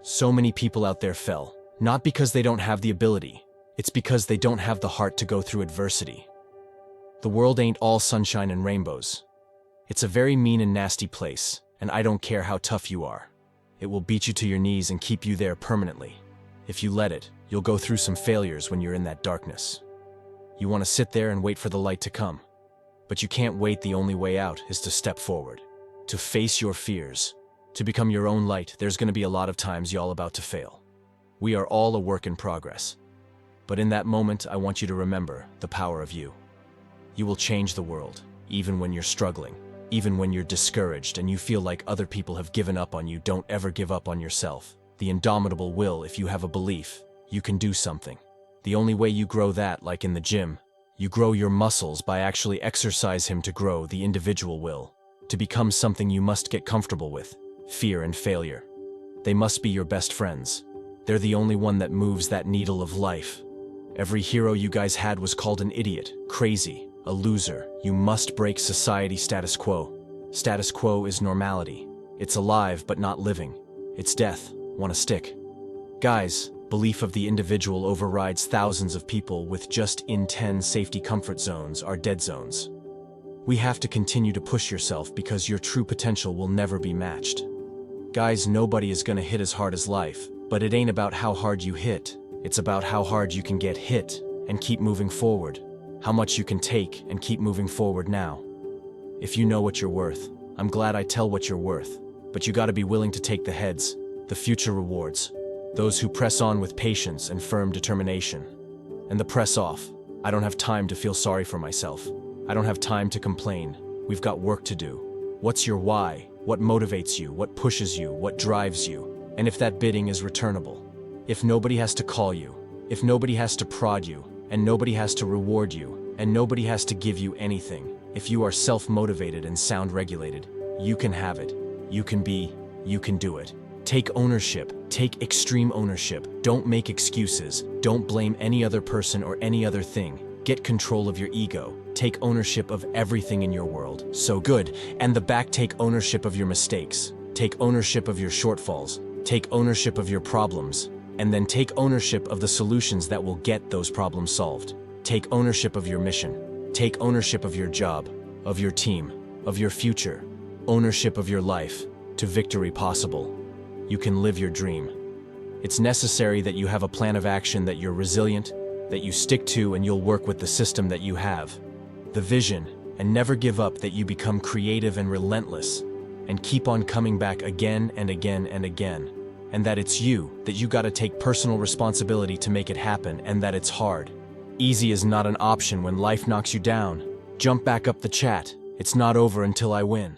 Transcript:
So many people out there fell, not because they don't have the ability, it's because they don't have the heart to go through adversity. The world ain't all sunshine and rainbows. It's a very mean and nasty place, and I don't care how tough you are. It will beat you to your knees and keep you there permanently. If you let it, you'll go through some failures when you're in that darkness. You want to sit there and wait for the light to come. But you can't wait. The only way out is to step forward, to face your fears, to become your own light. There's going to be a lot of times y'all about to fail. We are all a work in progress. But in that moment, I want you to remember the power of you. You will change the world, even when you're struggling, even when you're discouraged and you feel like other people have given up on you. Don't ever give up on yourself. The indomitable will. If you have a belief, you can do something. The only way you grow that, like in the gym, you grow your muscles by actually exercise him to grow the individual will, to become something you must get comfortable with, fear and failure. They must be your best friends. They're the only one that moves that needle of life. Every hero you guys had was called an idiot, crazy, a loser. You must break society status quo. Status quo is normality. It's alive but not living. It's death. Wanna stick? Guys, belief of the individual overrides thousands of people with just in 10 safety comfort zones are dead zones. We have to continue to push yourself because your true potential will never be matched. Guys, nobody is gonna hit as hard as life, but it ain't about how hard you hit. It's about how hard you can get hit and keep moving forward. How much you can take and keep moving forward now. If you know what you're worth, I'm glad I tell what you're worth, but you gotta be willing to take the heads, the future rewards. Those who press on with patience and firm determination. And the press off. I don't have time to feel sorry for myself. I don't have time to complain. We've got work to do. What's your why? What motivates you? What pushes you? What drives you? And if that bidding is returnable. If nobody has to call you. If nobody has to prod you. And nobody has to reward you. And nobody has to give you anything. If you are self-motivated and sound-regulated, you can have it. You can do it. Take ownership. Take extreme ownership. Don't make excuses. Don't blame any other person or any other thing. Get control of your ego. Take ownership of everything in your world. So good. And the back, take ownership of your mistakes. Take ownership of your shortfalls. Take ownership of your problems. And then take ownership of the solutions that will get those problems solved. Take ownership of your mission. Take ownership of your job, of your team, of your future. Ownership of your life. To victory possible. You can live your dream. It's necessary that you have a plan of action, that you're resilient, that you stick to, and you'll work with the system that you have. The vision, and never give up, that you become creative and relentless, and keep on coming back again and again and again. And that it's you, that you gotta take personal responsibility to make it happen, and that it's hard. Easy is not an option when life knocks you down. Jump back up the chat. It's not over until I win.